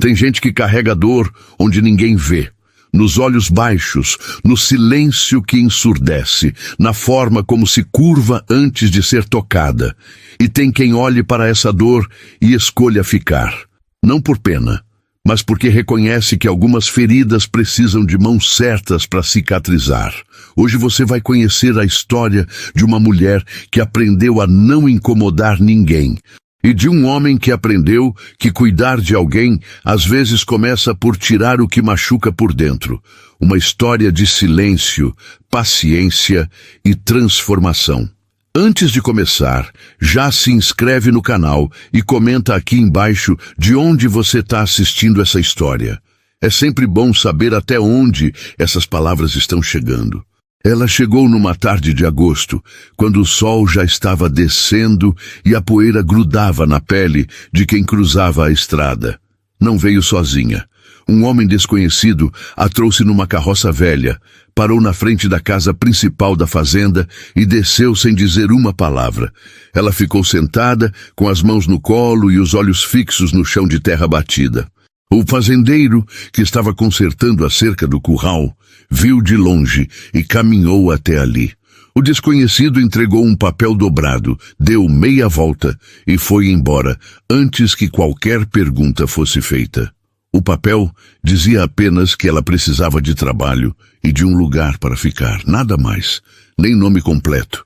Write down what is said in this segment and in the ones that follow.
Tem gente que carrega dor onde ninguém vê, nos olhos baixos, no silêncio que ensurdece, na forma como se curva antes de ser tocada. E tem quem olhe para essa dor e escolha ficar, não por pena, mas porque reconhece que algumas feridas precisam de mãos certas para cicatrizar. Hoje você vai conhecer a história de uma mulher que aprendeu a não incomodar ninguém, e de um homem que aprendeu que cuidar de alguém às vezes começa por tirar o que machuca por dentro. Uma história de silêncio, paciência e transformação. Antes de começar, já se inscreve no canal e comenta aqui embaixo de onde você está assistindo essa história. É sempre bom saber até onde essas palavras estão chegando. Ela chegou numa tarde de agosto, quando o sol já estava descendo e a poeira grudava na pele de quem cruzava a estrada. Não veio sozinha. Um homem desconhecido a trouxe numa carroça velha, parou na frente da casa principal da fazenda e desceu sem dizer uma palavra. Ela ficou sentada, com as mãos no colo e os olhos fixos no chão de terra batida. O fazendeiro, que estava consertando a cerca do curral, viu de longe e caminhou até ali. O desconhecido entregou um papel dobrado, deu meia volta e foi embora, antes que qualquer pergunta fosse feita. O papel dizia apenas que ela precisava de trabalho e de um lugar para ficar, nada mais, nem nome completo,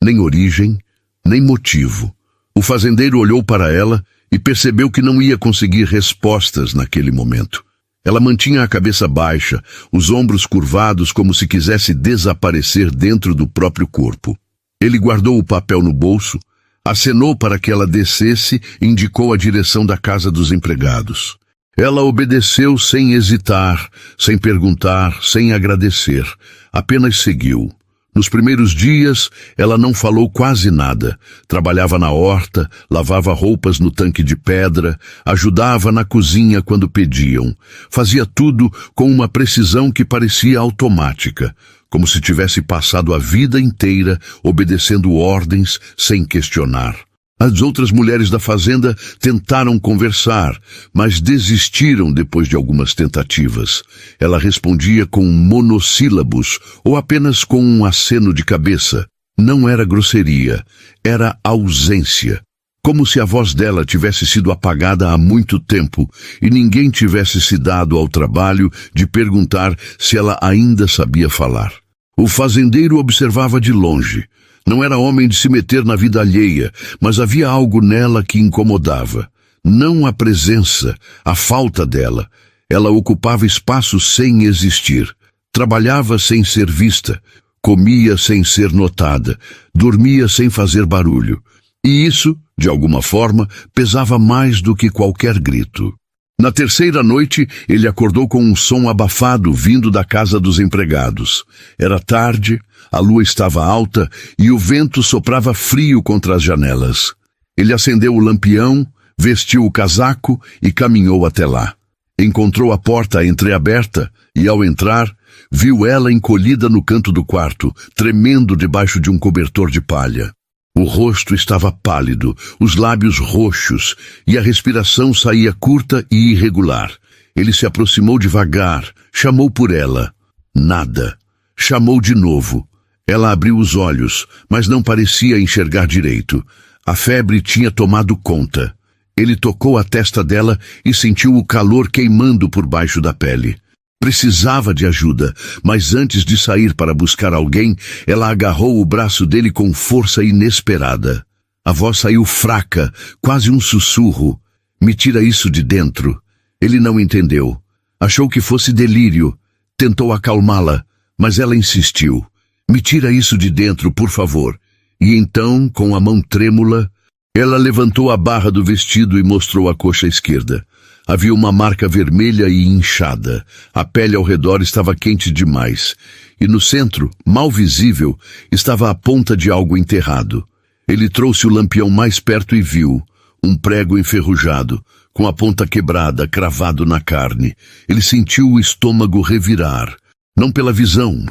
nem origem, nem motivo. O fazendeiro olhou para ela e percebeu que não ia conseguir respostas naquele momento. Ela mantinha a cabeça baixa, os ombros curvados como se quisesse desaparecer dentro do próprio corpo. Ele guardou o papel no bolso, acenou para que ela descesse e indicou a direção da casa dos empregados. Ela obedeceu sem hesitar, sem perguntar, sem agradecer. Apenas seguiu. Nos primeiros dias, ela não falou quase nada. Trabalhava na horta, lavava roupas no tanque de pedra, ajudava na cozinha quando pediam. Fazia tudo com uma precisão que parecia automática, como se tivesse passado a vida inteira obedecendo ordens sem questionar. As outras mulheres da fazenda tentaram conversar, mas desistiram depois de algumas tentativas. Ela respondia com monossílabos ou apenas com um aceno de cabeça. Não era grosseria, era ausência. Como se a voz dela tivesse sido apagada há muito tempo e ninguém tivesse se dado ao trabalho de perguntar se ela ainda sabia falar. O fazendeiro observava de longe. Não era homem de se meter na vida alheia, mas havia algo nela que incomodava. Não a presença, a falta dela. Ela ocupava espaço sem existir. Trabalhava sem ser vista. Comia sem ser notada. Dormia sem fazer barulho. E isso, de alguma forma, pesava mais do que qualquer grito. Na terceira noite, ele acordou com um som abafado vindo da casa dos empregados. Era tarde, a lua estava alta e o vento soprava frio contra as janelas. Ele acendeu o lampião, vestiu o casaco e caminhou até lá. Encontrou a porta entreaberta e, ao entrar, viu ela encolhida no canto do quarto, tremendo debaixo de um cobertor de palha. O rosto estava pálido, os lábios roxos, e a respiração saía curta e irregular. Ele se aproximou devagar, chamou por ela. Nada. Chamou de novo. Ela abriu os olhos, mas não parecia enxergar direito. A febre tinha tomado conta. Ele tocou a testa dela e sentiu o calor queimando por baixo da pele. Precisava de ajuda, mas antes de sair para buscar alguém, ela agarrou o braço dele com força inesperada. A voz saiu fraca, quase um sussurro. Me tira isso de dentro. Ele não entendeu. Achou que fosse delírio. Tentou acalmá-la, mas ela insistiu. Me tira isso de dentro, por favor. E então, com a mão trêmula, ela levantou a barra do vestido e mostrou a coxa esquerda. Havia uma marca vermelha e inchada. A pele ao redor estava quente demais. E no centro, mal visível, estava a ponta de algo enterrado. Ele trouxe o lampião mais perto e viu um prego enferrujado, com a ponta quebrada, cravado na carne. Ele sentiu o estômago revirar. Não pela visão,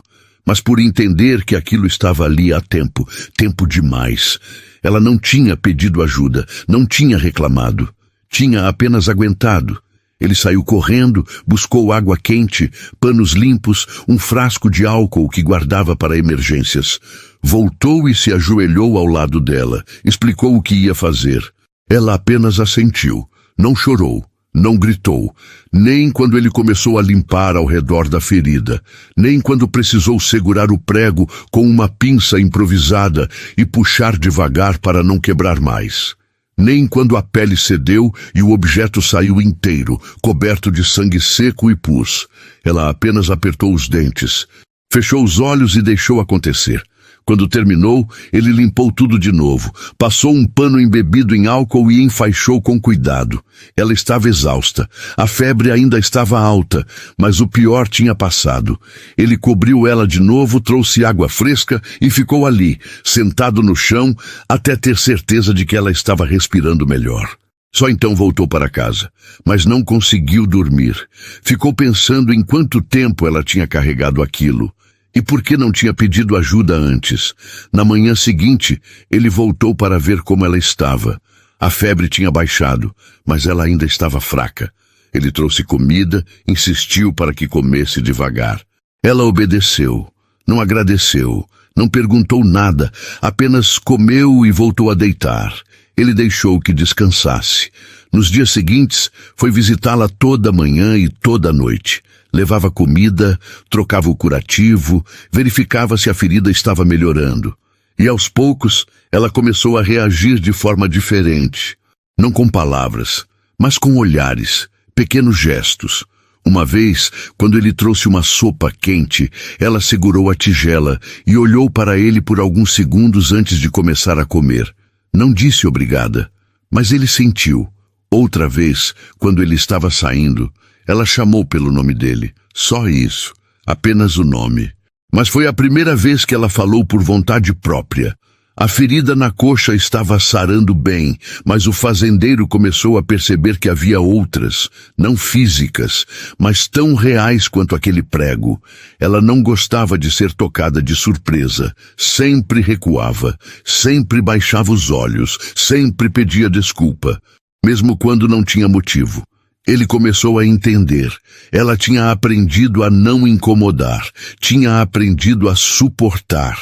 mas por entender que aquilo estava ali há tempo. Tempo demais. Ela não tinha pedido ajuda, não tinha reclamado. Tinha apenas aguentado. Ele saiu correndo, buscou água quente, panos limpos, um frasco de álcool que guardava para emergências. Voltou e se ajoelhou ao lado dela, explicou o que ia fazer. Ela apenas assentiu, não chorou. Não gritou, nem quando ele começou a limpar ao redor da ferida, nem quando precisou segurar o prego com uma pinça improvisada e puxar devagar para não quebrar mais. Nem quando a pele cedeu e o objeto saiu inteiro, coberto de sangue seco e pus. Ela apenas apertou os dentes, fechou os olhos e deixou acontecer. Quando terminou, ele limpou tudo de novo, passou um pano embebido em álcool e enfaixou com cuidado. Ela estava exausta, a febre ainda estava alta, mas o pior tinha passado. Ele cobriu ela de novo, trouxe água fresca e ficou ali, sentado no chão, até ter certeza de que ela estava respirando melhor. Só então voltou para casa, mas não conseguiu dormir. Ficou pensando em quanto tempo ela tinha carregado aquilo. E por que não tinha pedido ajuda antes? Na manhã seguinte, ele voltou para ver como ela estava. A febre tinha baixado, mas ela ainda estava fraca. Ele trouxe comida, insistiu para que comesse devagar. Ela obedeceu, não agradeceu, não perguntou nada, apenas comeu e voltou a deitar. Ele deixou que descansasse. Nos dias seguintes, foi visitá-la toda manhã e toda noite. Levava comida, trocava o curativo, verificava se a ferida estava melhorando. E aos poucos, ela começou a reagir de forma diferente. Não com palavras, mas com olhares, pequenos gestos. Uma vez, quando ele trouxe uma sopa quente, ela segurou a tigela e olhou para ele por alguns segundos antes de começar a comer. Não disse obrigada, mas ele sentiu. Outra vez, quando ele estava saindo, ela chamou pelo nome dele. Só isso. Apenas o nome. Mas foi a primeira vez que ela falou por vontade própria. A ferida na coxa estava sarando bem, mas o fazendeiro começou a perceber que havia outras, não físicas, mas tão reais quanto aquele prego. Ela não gostava de ser tocada de surpresa. Sempre recuava, sempre baixava os olhos, sempre pedia desculpa, mesmo quando não tinha motivo. Ele começou a entender. Ela tinha aprendido a não incomodar, tinha aprendido a suportar,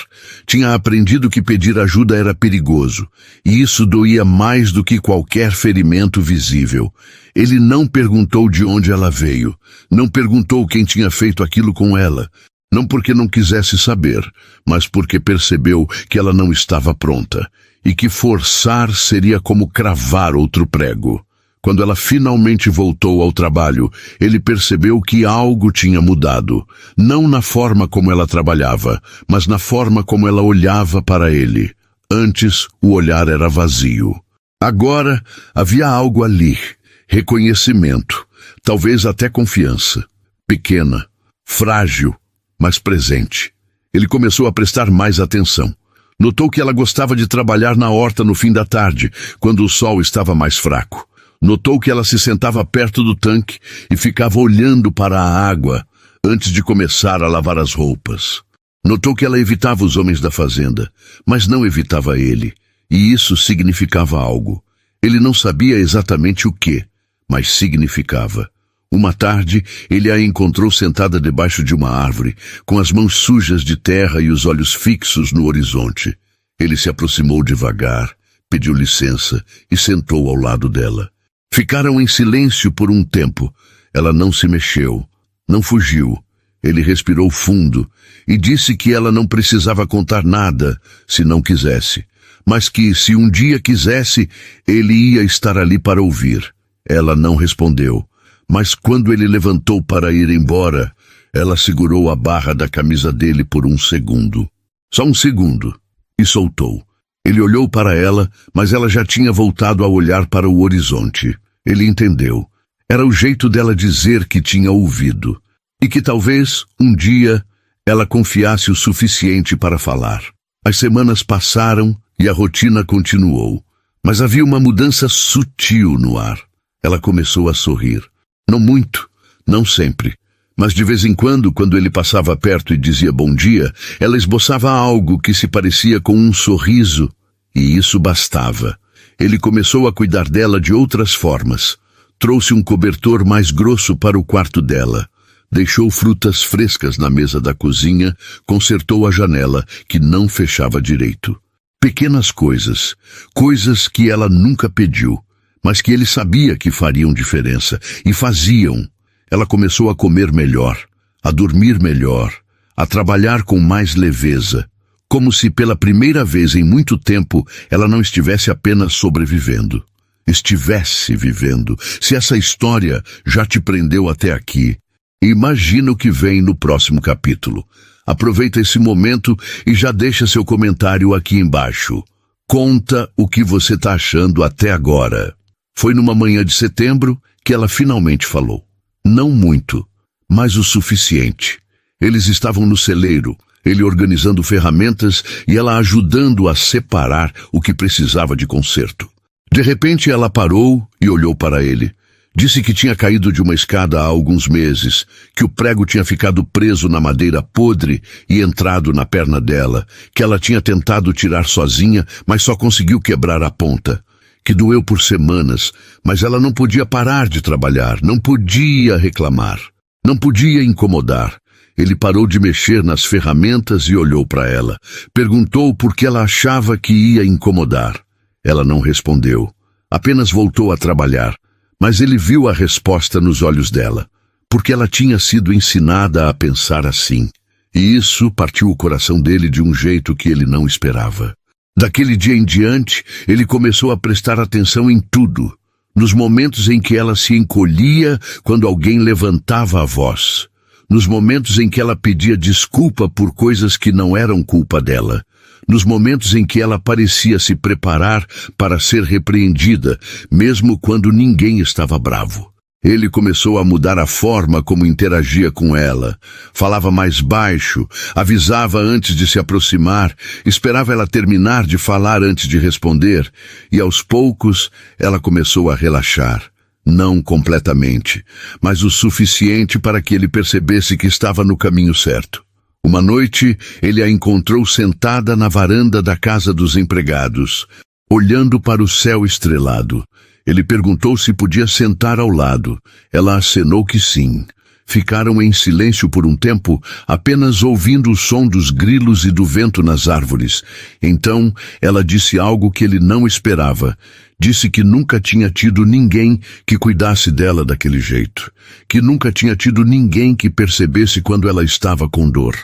tinha aprendido que pedir ajuda era perigoso, e isso doía mais do que qualquer ferimento visível. Ele não perguntou de onde ela veio, não perguntou quem tinha feito aquilo com ela, não porque não quisesse saber, mas porque percebeu que ela não estava pronta, e que forçar seria como cravar outro prego. Quando ela finalmente voltou ao trabalho, ele percebeu que algo tinha mudado. Não na forma como ela trabalhava, mas na forma como ela olhava para ele. Antes, o olhar era vazio. Agora, havia algo ali. Reconhecimento. Talvez até confiança. Pequena, frágil, mas presente. Ele começou a prestar mais atenção. Notou que ela gostava de trabalhar na horta no fim da tarde, quando o sol estava mais fraco. Notou que ela se sentava perto do tanque e ficava olhando para a água antes de começar a lavar as roupas. Notou que ela evitava os homens da fazenda, mas não evitava ele, e isso significava algo. Ele não sabia exatamente o que, mas significava. Uma tarde, ele a encontrou sentada debaixo de uma árvore, com as mãos sujas de terra e os olhos fixos no horizonte. Ele se aproximou devagar, pediu licença e sentou ao lado dela. Ficaram em silêncio por um tempo. Ela não se mexeu, não fugiu. Ele respirou fundo e disse que ela não precisava contar nada se não quisesse, mas que, se um dia quisesse, ele ia estar ali para ouvir. Ela não respondeu, mas quando ele levantou para ir embora, ela segurou a barra da camisa dele por um segundo. Só um segundo, e soltou. Ele olhou para ela, mas ela já tinha voltado a olhar para o horizonte. Ele entendeu. Era o jeito dela dizer que tinha ouvido. E que talvez, um dia, ela confiasse o suficiente para falar. As semanas passaram e a rotina continuou. Mas havia uma mudança sutil no ar. Ela começou a sorrir. Não muito, não sempre. Mas de vez em quando ele passava perto e dizia bom dia, ela esboçava algo que se parecia com um sorriso, e isso bastava. Ele começou a cuidar dela de outras formas. Trouxe um cobertor mais grosso para o quarto dela. Deixou frutas frescas na mesa da cozinha, consertou a janela, que não fechava direito. Pequenas coisas, coisas que ela nunca pediu, mas que ele sabia que fariam diferença, e faziam. Ela começou a comer melhor, a dormir melhor, a trabalhar com mais leveza, como se pela primeira vez em muito tempo ela não estivesse apenas sobrevivendo. Estivesse vivendo. Se essa história já te prendeu até aqui, imagina o que vem no próximo capítulo. Aproveita esse momento e já deixa seu comentário aqui embaixo. Conta o que você está achando até agora. Foi numa manhã de setembro que ela finalmente falou. Não muito, mas o suficiente. Eles estavam no celeiro, ele organizando ferramentas e ela ajudando a separar o que precisava de conserto. De repente ela parou e olhou para ele. Disse que tinha caído de uma escada há alguns meses, que o prego tinha ficado preso na madeira podre e entrado na perna dela, que ela tinha tentado tirar sozinha, mas só conseguiu quebrar a ponta, que doeu por semanas, mas ela não podia parar de trabalhar, não podia reclamar, não podia incomodar. Ele parou de mexer nas ferramentas e olhou para ela. Perguntou por que ela achava que ia incomodar. Ela não respondeu, apenas voltou a trabalhar. Mas ele viu a resposta nos olhos dela, porque ela tinha sido ensinada a pensar assim. E isso partiu o coração dele de um jeito que ele não esperava. Daquele dia em diante, ele começou a prestar atenção em tudo, nos momentos em que ela se encolhia quando alguém levantava a voz, nos momentos em que ela pedia desculpa por coisas que não eram culpa dela, nos momentos em que ela parecia se preparar para ser repreendida, mesmo quando ninguém estava bravo. Ele começou a mudar a forma como interagia com ela. Falava mais baixo, avisava antes de se aproximar, esperava ela terminar de falar antes de responder, e aos poucos ela começou a relaxar. Não completamente, mas o suficiente para que ele percebesse que estava no caminho certo. Uma noite, ele a encontrou sentada na varanda da casa dos empregados, olhando para o céu estrelado. Ele perguntou se podia sentar ao lado. Ela acenou que sim. Ficaram em silêncio por um tempo, apenas ouvindo o som dos grilos e do vento nas árvores. Então, ela disse algo que ele não esperava. Disse que nunca tinha tido ninguém que cuidasse dela daquele jeito. Que nunca tinha tido ninguém que percebesse quando ela estava com dor.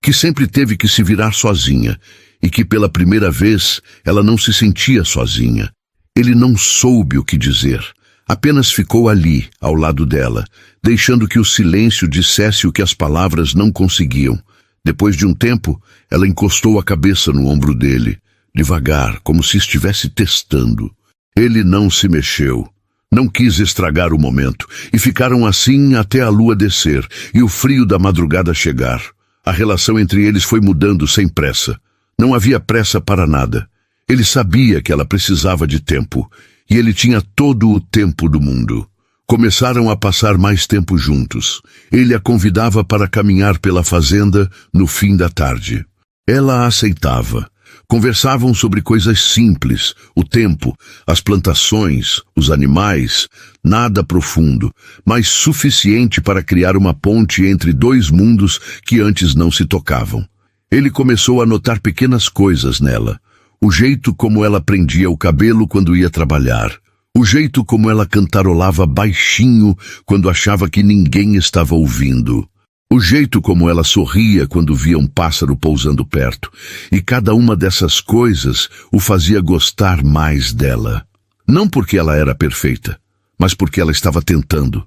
Que sempre teve que se virar sozinha, e que pela primeira vez ela não se sentia sozinha. Ele não soube o que dizer, apenas ficou ali, ao lado dela, deixando que o silêncio dissesse o que as palavras não conseguiam. Depois de um tempo, ela encostou a cabeça no ombro dele, devagar, como se estivesse testando. Ele não se mexeu. Não quis estragar o momento, e ficaram assim até a lua descer e o frio da madrugada chegar. A relação entre eles foi mudando sem pressa. Não havia pressa para nada. Ele sabia que ela precisava de tempo, e ele tinha todo o tempo do mundo. Começaram a passar mais tempo juntos. Ele a convidava para caminhar pela fazenda no fim da tarde. Ela a aceitava. Conversavam sobre coisas simples, o tempo, as plantações, os animais, nada profundo, mas suficiente para criar uma ponte entre dois mundos que antes não se tocavam. Ele começou a notar pequenas coisas nela. O jeito como ela prendia o cabelo quando ia trabalhar. O jeito como ela cantarolava baixinho quando achava que ninguém estava ouvindo. O jeito como ela sorria quando via um pássaro pousando perto, e cada uma dessas coisas o fazia gostar mais dela. Não porque ela era perfeita, mas porque ela estava tentando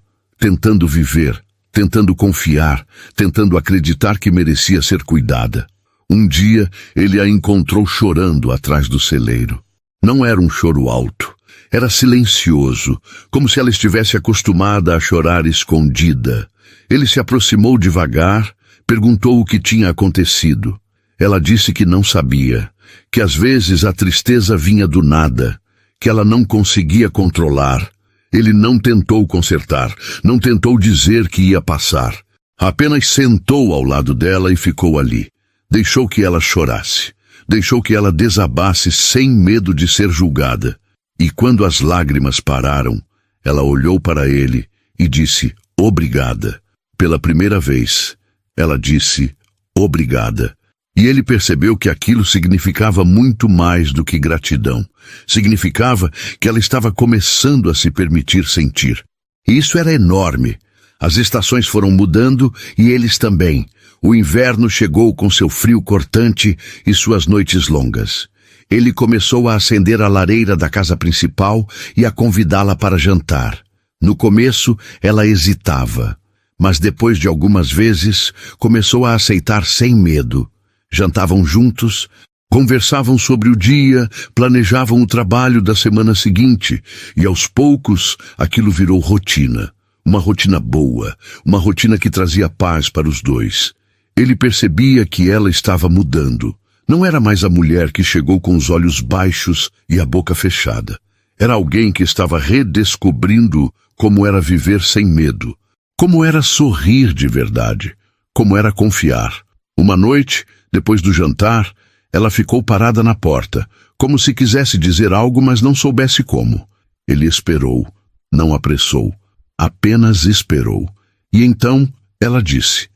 viver, tentando confiar, tentando acreditar que merecia ser cuidada. Um dia, ele a encontrou chorando atrás do celeiro. Não era um choro alto, era silencioso, como se ela estivesse acostumada a chorar escondida. Ele se aproximou devagar, perguntou o que tinha acontecido. Ela disse que não sabia, que às vezes a tristeza vinha do nada, que ela não conseguia controlar. Ele não tentou consertar, não tentou dizer que ia passar. Apenas sentou ao lado dela e ficou ali. Deixou que ela chorasse, deixou que ela desabasse sem medo de ser julgada. E quando as lágrimas pararam, Ela olhou para ele e disse, obrigada. Pela primeira vez, ela disse, obrigada. E ele percebeu que aquilo significava muito mais do que gratidão. Significava que ela estava começando a se permitir sentir. E isso era enorme. As estações foram mudando e eles também. O inverno chegou com seu frio cortante e suas noites longas. Ele começou a acender a lareira da casa principal e a convidá-la para jantar. No começo, ela hesitava, mas depois de algumas vezes, começou a aceitar sem medo. Jantavam juntos, conversavam sobre o dia, planejavam o trabalho da semana seguinte, e aos poucos aquilo virou rotina. Uma rotina boa, uma rotina que trazia paz para os dois. Ele percebia que ela estava mudando. Não era mais a mulher que chegou com os olhos baixos e a boca fechada. Era alguém que estava redescobrindo como era viver sem medo, como era sorrir de verdade, como era confiar. Uma noite, depois do jantar, ela ficou parada na porta, como se quisesse dizer algo, mas não soubesse como. Ele esperou, não apressou, apenas esperou. E então ela disse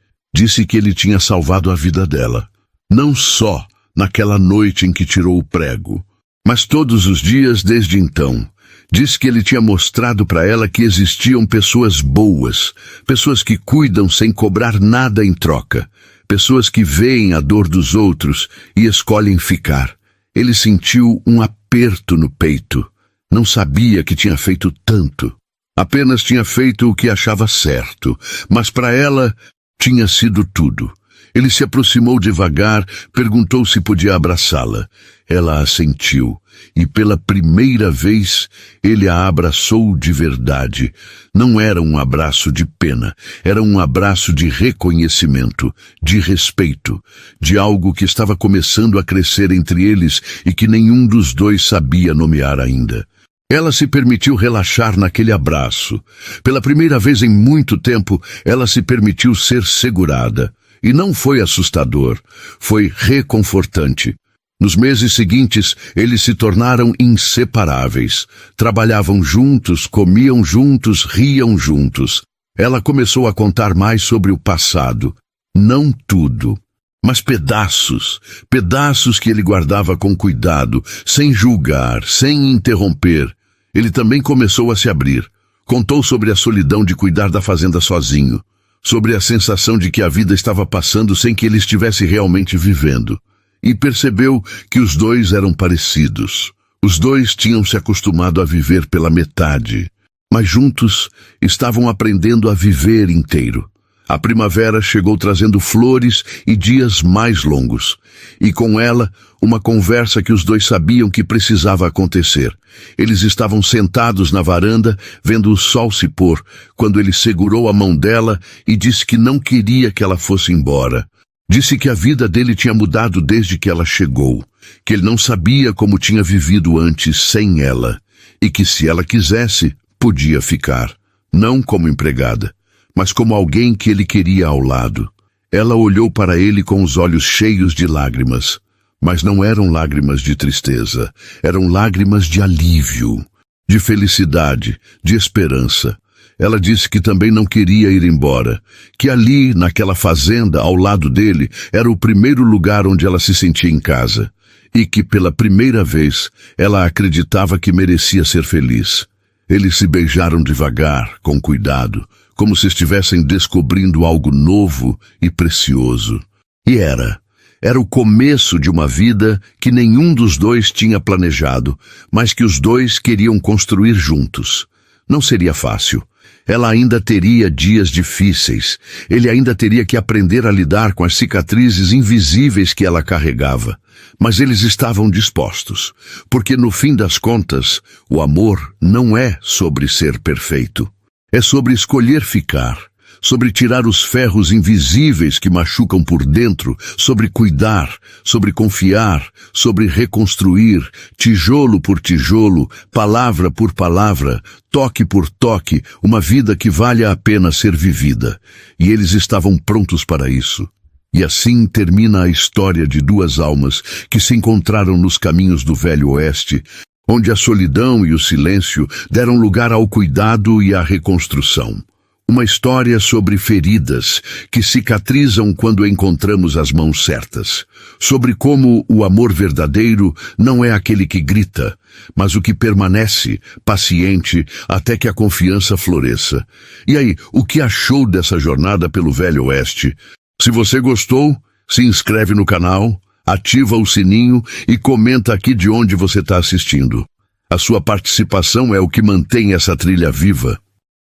que ele tinha salvado a vida dela. Não só naquela noite em que tirou o prego, mas todos os dias desde então. Disse que ele tinha mostrado para ela que existiam pessoas boas, pessoas que cuidam sem cobrar nada em troca, pessoas que veem a dor dos outros e escolhem ficar. Ele sentiu um aperto no peito. Não sabia que tinha feito tanto. Apenas tinha feito o que achava certo, mas para ela tinha sido tudo. Ele se aproximou devagar, perguntou se podia abraçá-la. Ela assentiu, e pela primeira vez ele a abraçou de verdade. Não era um abraço de pena, era um abraço de reconhecimento, de respeito, de algo que estava começando a crescer entre eles e que nenhum dos dois sabia nomear ainda. Ela se permitiu relaxar naquele abraço. Pela primeira vez em muito tempo, ela se permitiu ser segurada. E não foi assustador, foi reconfortante. Nos meses seguintes, eles se tornaram inseparáveis. Trabalhavam juntos, comiam juntos, riam juntos. Ela começou a contar mais sobre o passado. Não tudo, mas pedaços que ele guardava com cuidado, sem julgar, sem interromper. Ele também começou a se abrir. Contou sobre a solidão de cuidar da fazenda sozinho, sobre a sensação de que a vida estava passando sem que ele estivesse realmente vivendo. E percebeu que os dois eram parecidos. Os dois tinham se acostumado a viver pela metade, mas juntos estavam aprendendo a viver inteiro. A primavera chegou trazendo flores e dias mais longos, e com ela uma conversa que os dois sabiam que precisava acontecer. Eles estavam sentados na varanda, vendo o sol se pôr, quando ele segurou a mão dela e disse que não queria que ela fosse embora. Disse que a vida dele tinha mudado desde que ela chegou, que ele não sabia como tinha vivido antes sem ela, e que se ela quisesse, podia ficar, não como empregada, mas como alguém que ele queria ao lado. Ela olhou para ele com os olhos cheios de lágrimas, mas não eram lágrimas de tristeza, eram lágrimas de alívio, de felicidade, de esperança. Ela disse que também não queria ir embora, que ali, naquela fazenda, ao lado dele, era o primeiro lugar onde ela se sentia em casa, e que, pela primeira vez, ela acreditava que merecia ser feliz. Eles se beijaram devagar, com cuidado, como se estivessem descobrindo algo novo e precioso. E era o começo de uma vida que nenhum dos dois tinha planejado, mas que os dois queriam construir juntos. Não seria fácil. Ela ainda teria dias difíceis. Ele ainda teria que aprender a lidar com as cicatrizes invisíveis que ela carregava. Mas eles estavam dispostos, porque no fim das contas, o amor não é sobre ser perfeito. É sobre escolher ficar, sobre tirar os ferros invisíveis que machucam por dentro, sobre cuidar, sobre confiar, sobre reconstruir, tijolo por tijolo, palavra por palavra, toque por toque, uma vida que vale a pena ser vivida. E eles estavam prontos para isso. E assim termina a história de duas almas que se encontraram nos caminhos do Velho Oeste, onde a solidão e o silêncio deram lugar ao cuidado e à reconstrução. Uma história sobre feridas que cicatrizam quando encontramos as mãos certas. Sobre como o amor verdadeiro não é aquele que grita, mas o que permanece, paciente, até que a confiança floresça. E aí, o que achou dessa jornada pelo Velho Oeste? Se você gostou, se inscreve no canal, ativa o sininho e comenta aqui de onde você está assistindo. A sua participação é o que mantém essa trilha viva.